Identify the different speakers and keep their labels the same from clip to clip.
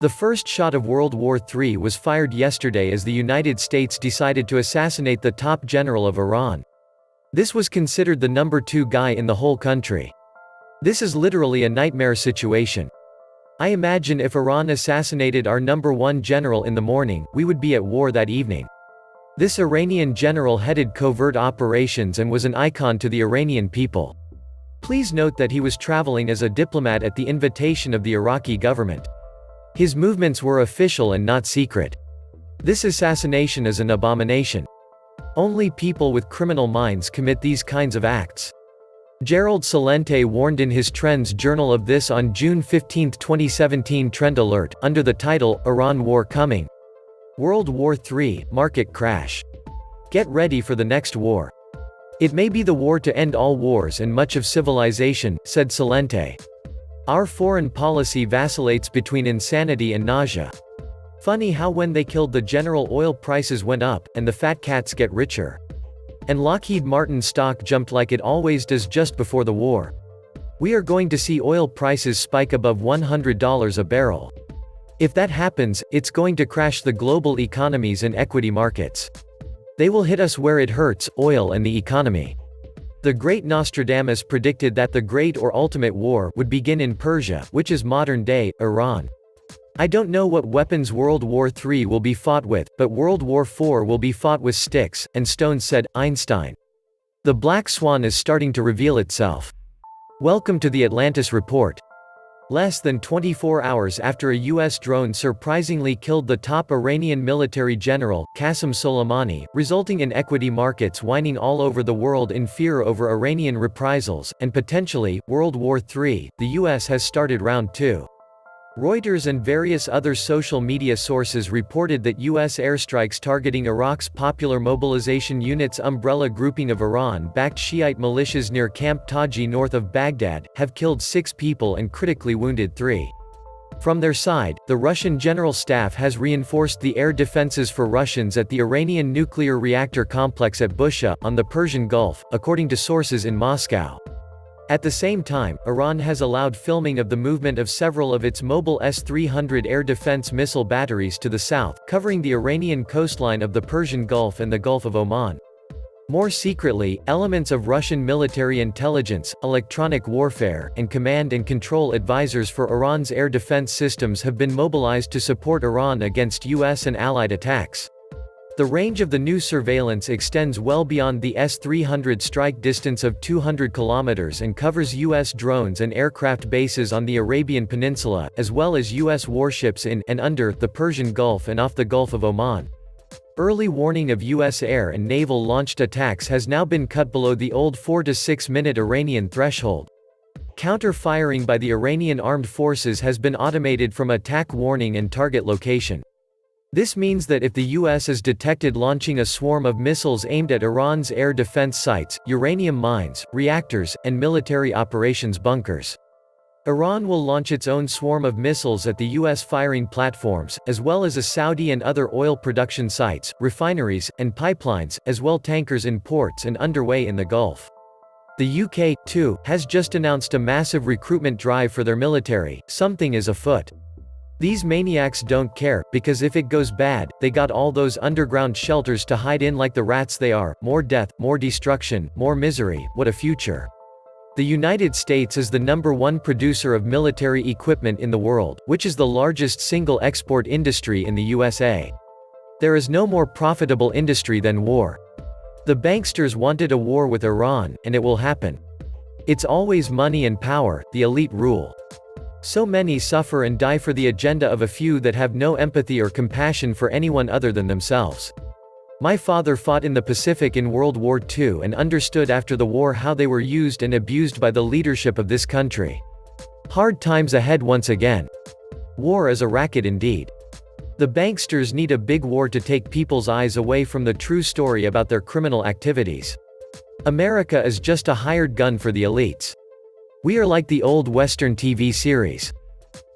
Speaker 1: The first shot of World War III was fired yesterday as the United States decided to assassinate the top general of Iran. This was considered the number 2 guy in the whole country. This is literally a nightmare situation. I imagine if Iran assassinated our number 1 general in the morning, we would be at war that evening. This Iranian general headed covert operations and was an icon to the Iranian people. Please note that he was traveling as a diplomat at the invitation of the Iraqi government. His movements were official and not secret. This assassination is an abomination. Only people with criminal minds commit these kinds of acts. Gerald Celente warned in his Trends journal of this on June 15, 2017 Trend Alert, under the title, Iran War Coming. World War III, Market Crash. Get ready for the next war. It may be the war to end all wars and much of civilization, said Celente. Our foreign policy vacillates between insanity and nausea. Funny how when they killed the general oil prices went up, and the fat cats get richer. And Lockheed Martin stock jumped like it always does just before the war. We are going to see oil prices spike above $100 a barrel. If that happens, it's going to crash the global economies and equity markets. They will hit us where it hurts, oil and the economy. The great Nostradamus predicted that the great or ultimate war would begin in Persia, which is modern-day Iran. I don't know what weapons World War III will be fought with, but World War IV will be fought with sticks and stones, said Einstein. The black swan is starting to reveal itself. Welcome to the Atlantis Report. Less than 24 hours after a U.S. drone surprisingly killed the top Iranian military general, Qasem Soleimani, resulting in equity markets whining all over the world in fear over Iranian reprisals, and potentially, World War III, the U.S. has started round 2. Reuters and various other social media sources reported that U.S. airstrikes targeting Iraq's Popular Mobilization Unit's umbrella grouping of Iran-backed Shiite militias near Camp Taji north of Baghdad, have killed 6 people and critically wounded 3. From their side, the Russian General Staff has reinforced the air defenses for Russians at the Iranian nuclear reactor complex at Bushehr, on the Persian Gulf, according to sources in Moscow. At the same time, Iran has allowed filming of the movement of several of its mobile S-300 air defense missile batteries to the south, covering the Iranian coastline of the Persian Gulf and the Gulf of Oman. More secretly, elements of Russian military intelligence, electronic warfare, and command and control advisors for Iran's air defense systems have been mobilized to support Iran against U.S. and allied attacks. The range of the new surveillance extends well beyond the S-300 strike distance of 200 kilometers and covers U.S. drones and aircraft bases on the Arabian Peninsula, as well as U.S. warships in and under the Persian Gulf and off the Gulf of Oman. Early warning of U.S. air and naval-launched attacks has now been cut below the old 4 to 6 minute Iranian threshold. Counter-firing by the Iranian armed forces has been automated from attack warning and target location. This means that if the U.S. is detected launching a swarm of missiles aimed at Iran's air defense sites, uranium mines, reactors, and military operations bunkers, Iran will launch its own swarm of missiles at the U.S. firing platforms, as well as a Saudi and other oil production sites, refineries, and pipelines, as well tankers in ports and underway in the Gulf. The UK, too, has just announced a massive recruitment drive for their military. Something is afoot. These maniacs don't care, because if it goes bad, they got all those underground shelters to hide in like the rats they are. More death, more destruction, more misery, what a future. The United States is the #1 producer of military equipment in the world, which is the largest single export industry in the USA. There is no more profitable industry than war. The banksters wanted a war with Iran, and it will happen. It's always money and power, the elite rule. So many suffer and die for the agenda of a few that have no empathy or compassion for anyone other than themselves. My father fought in the Pacific in World War II and understood after the war how they were used and abused by the leadership of this country. Hard times ahead once again. War is a racket indeed. The banksters need a big war to take people's eyes away from the true story about their criminal activities. America is just a hired gun for the elites. We are like the old Western TV series.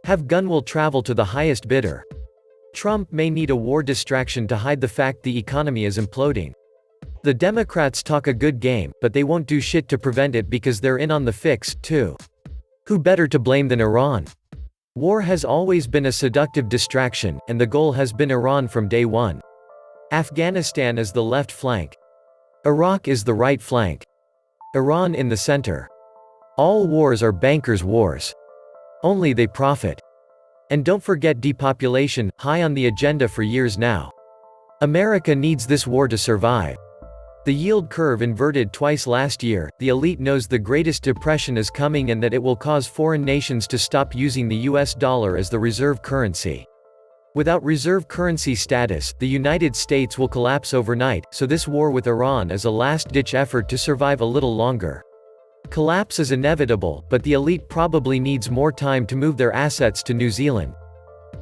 Speaker 1: Have gun will travel to the highest bidder. Trump may need a war distraction to hide the fact the economy is imploding. The Democrats talk a good game, but they won't do shit to prevent it because they're in on the fix, too. Who better to blame than Iran? War has always been a seductive distraction, and the goal has been Iran from day one. Afghanistan is the left flank. Iraq is the right flank. Iran in the center. All wars are bankers' wars. Only they profit. And don't forget depopulation, high on the agenda for years now. America needs this war to survive. The yield curve inverted twice last year. The elite knows the greatest depression is coming and that it will cause foreign nations to stop using the US dollar as the reserve currency. Without reserve currency status, the United States will collapse overnight, so this war with Iran is a last-ditch effort to survive a little longer. Collapse is inevitable, but the elite probably needs more time to move their assets to New Zealand.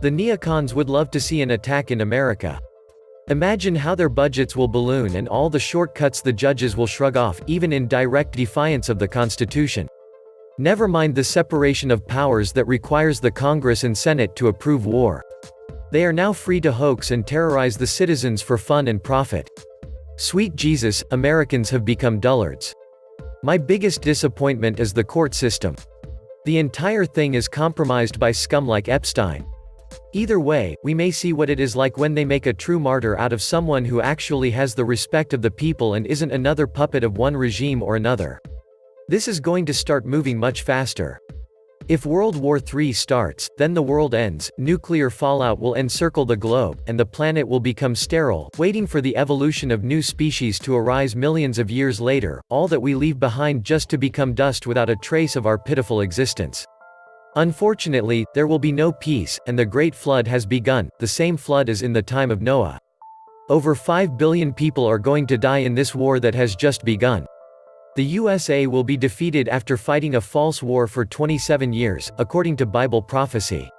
Speaker 1: The neocons would love to see an attack in America. Imagine how their budgets will balloon and all the shortcuts the judges will shrug off, even in direct defiance of the Constitution. Never mind the separation of powers that requires the Congress and Senate to approve war. They are now free to hoax and terrorize the citizens for fun and profit. Sweet Jesus, Americans have become dullards. My biggest disappointment is the court system. The entire thing is compromised by scum like Epstein. Either way, we may see what it is like when they make a true martyr out of someone who actually has the respect of the people and isn't another puppet of one regime or another. This is going to start moving much faster. If World War III starts, then the world ends, nuclear fallout will encircle the globe, and the planet will become sterile, waiting for the evolution of new species to arise millions of years later, all that we leave behind just to become dust without a trace of our pitiful existence. Unfortunately, there will be no peace, and the Great Flood has begun, the same flood as in the time of Noah. Over 5 billion people are going to die in this war that has just begun. The USA will be defeated after fighting a false war for 27 years, according to Bible prophecy.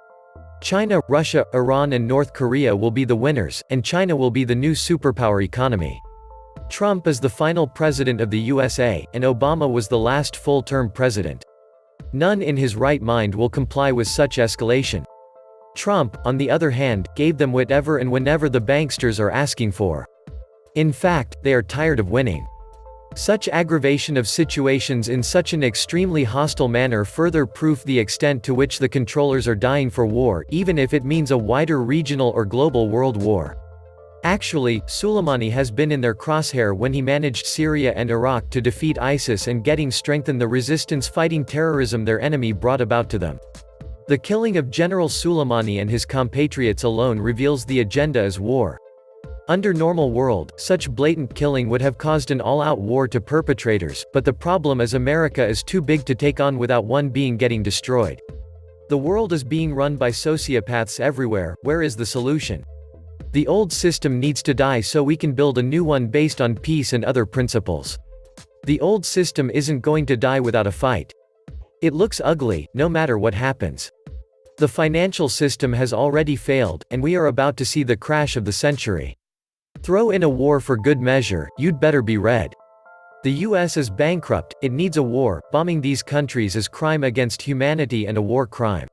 Speaker 1: China, Russia, Iran and North Korea will be the winners, and China will be the new superpower economy. Trump is the final president of the USA, and Obama was the last full-term president. None in his right mind will comply with such escalation. Trump, on the other hand, gave them whatever and whenever the banksters are asking for. In fact, they are tired of winning. Such aggravation of situations in such an extremely hostile manner further proof the extent to which the controllers are dying for war, even if it means a wider regional or global world war. Actually, Suleman Ali has been in their crosshair when he managed Syria and Iraq to defeat ISIS and getting strengthen the resistance fighting terrorism their enemy brought about to them. The killing of General Suleman Ali and his compatriots alone reveals the agenda as war. Under normal world, such blatant killing would have caused an all-out war to perpetrators, but the problem is America is too big to take on without one being getting destroyed. The world is being run by sociopaths everywhere. Where is the solution? The old system needs to die so we can build a new one based on peace and other principles. The old system isn't going to die without a fight. It looks ugly, no matter what happens. The financial system has already failed, and we are about to see the crash of the century. Throw in a war for good measure, you'd better be red. The US is bankrupt, it needs a war. Bombing these countries is crime against humanity and a war crime.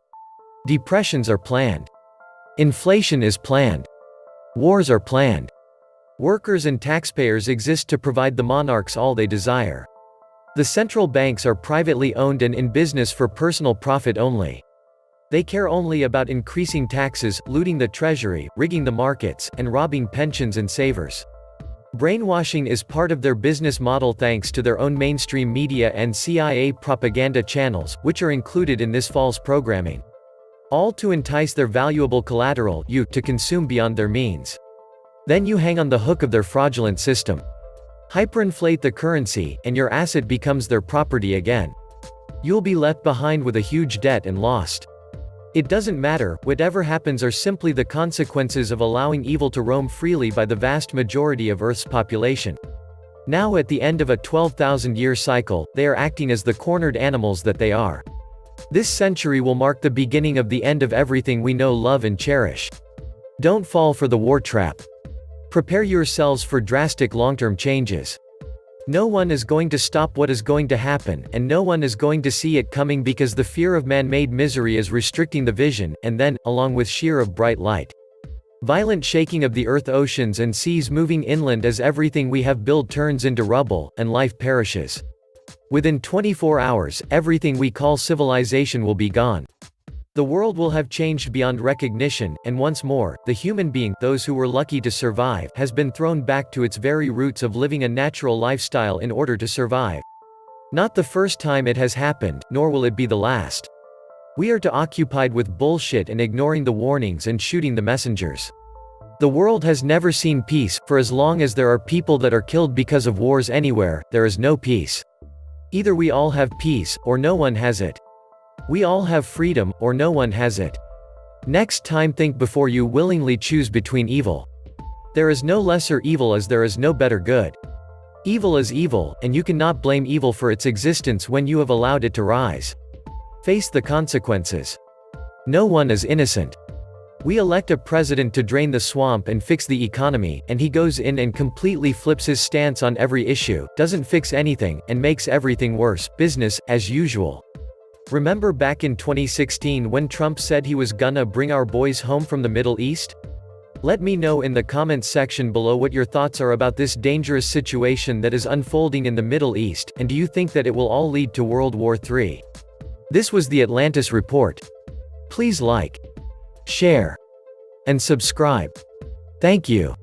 Speaker 1: Depressions are planned. Inflation is planned. Wars are planned. Workers and taxpayers exist to provide the monarchs all they desire. The central banks are privately owned and in business for personal profit only. They care only about increasing taxes, looting the treasury, rigging the markets, and robbing pensions and savers. Brainwashing is part of their business model thanks to their own mainstream media and CIA propaganda channels, which are included in this false programming. All to entice their valuable collateral, you, to consume beyond their means. Then you hang on the hook of their fraudulent system. Hyperinflate the currency, and your asset becomes their property again. You'll be left behind with a huge debt and lost. It doesn't matter, whatever happens are simply the consequences of allowing evil to roam freely by the vast majority of Earth's population. Now at the end of a 12,000-year cycle, they are acting as the cornered animals that they are. This century will mark the beginning of the end of everything we know, love and cherish. Don't fall for the war trap. Prepare yourselves for drastic long-term changes. No one is going to stop what is going to happen, and no one is going to see it coming because the fear of man-made misery is restricting the vision, and then, along with sheer of bright light. Violent shaking of the earth, oceans and seas moving inland as everything we have built turns into rubble, and life perishes. Within 24 hours, everything we call civilization will be gone. The world will have changed beyond recognition, and once more, the human being, those who were lucky to survive, has been thrown back to its very roots of living a natural lifestyle in order to survive. Not the first time it has happened, nor will it be the last. We are too occupied with bullshit and ignoring the warnings and shooting the messengers. The world has never seen peace. For as long as there are people that are killed because of wars anywhere, there is no peace. Either we all have peace, or no one has it. We all have freedom, or no one has it. Next time think before you willingly choose between evil. There is no lesser evil as there is no better good. Evil is evil, and you cannot blame evil for its existence when you have allowed it to rise. Face the consequences. No one is innocent. We elect a president to drain the swamp and fix the economy, and he goes in and completely flips his stance on every issue, doesn't fix anything, and makes everything worse. Business, as usual. Remember back in 2016 when Trump said he was gonna bring our boys home from the Middle East? Let me know in the comments section below what your thoughts are about this dangerous situation that is unfolding in the Middle East, and do you think that it will all lead to World War III? This was the Atlantis Report. Please like, share, and subscribe. Thank you.